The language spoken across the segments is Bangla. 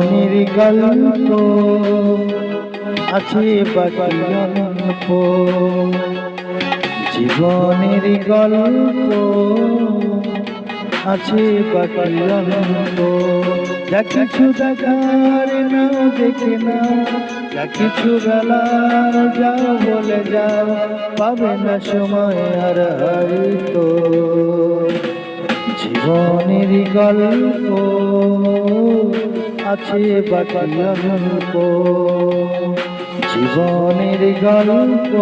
জীবনের গল্প আছে বাকি অল্প, জীবনের গল্প আছে বাকি অল্প। যা কিছু দেখার না দেখে না, যা কিছু বেলার যাও বলে যাও, পাবে না সময় আর হয়তো। জীবনের গল্প আছে বাকি অল্প, জীবনের গল্প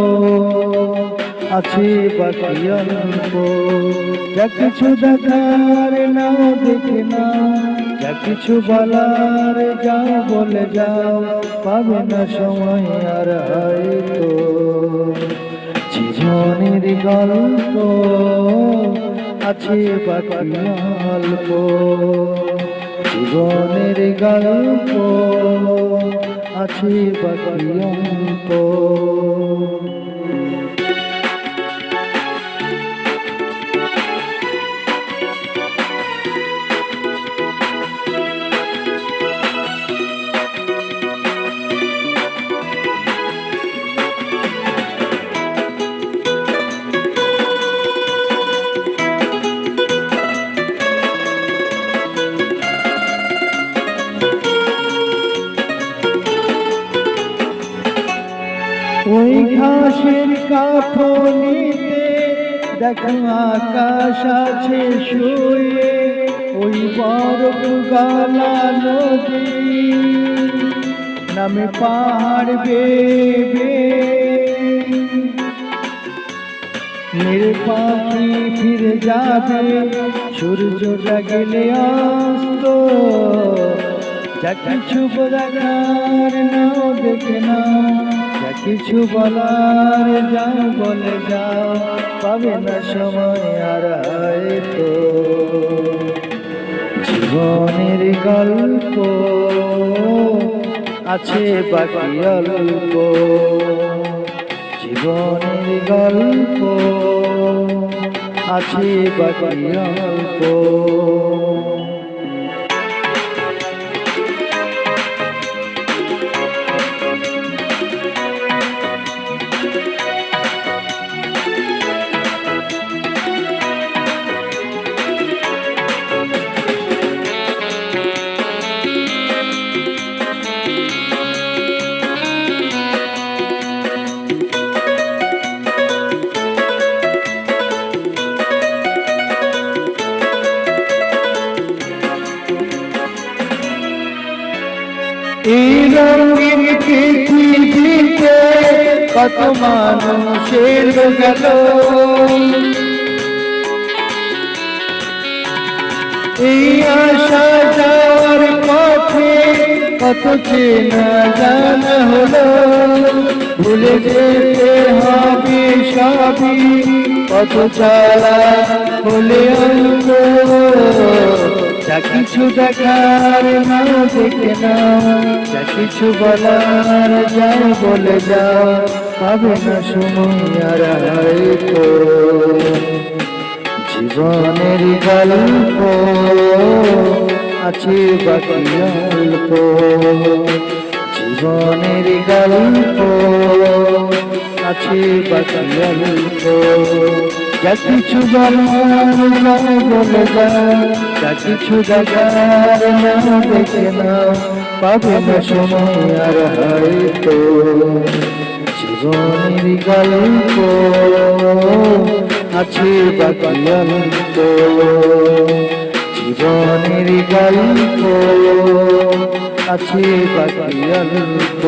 আছে বাকি অল্প। যা কিছু দেখার নাও দেখে না, যা কিছু বলার যাও বলে যাও, পাবে না সময় আর হয়তো। জীবনের গল্প আছে বাকি অল্প, জীবনের গল্প আছে বাকি অল্প। ওই ঘাসের কাঠনিতে দেখো আকাশ আছে শুয়ে, ওই বরফ গালা নদী নামে পাহাড় বেয়ে। মেরে পাখি ফিরে যাবে সূর্য জাগলে অস্ত। যা কিছু দেখার নাও দেখে না, যা কিছু বলার যাও বলে যাও, পাবে না সময় আর হয়তো। জীবনের গল্প আছে বাকি অল্প, জীবনের গল্প আছে বাকি অল্প। এই রঙিন পৃথিবীতে কত মানুষের গেল, এই আসা যাওয়ার পথে কত চেনা জানা হলো। ভুলে যেতে হবে সবই, কত চালা হলে অল্প। যা কিছু দেখার না দেখে না, যা কিছু বলার যাও বলে যাও, পাবে না সময় আর হয়তো। জীবনের গল্প আছে বাকি অল্প, জীবনের গল্প আছে বাকি অল্প। যা কিছু বলার বলে যাও, যা কিছু দেখার না দেখে না, পাবে না সময় আর হয়তো। জীবনের গল্প আছে বাকি অল্প, জীবনের গল্প আছে বাকি অল্প।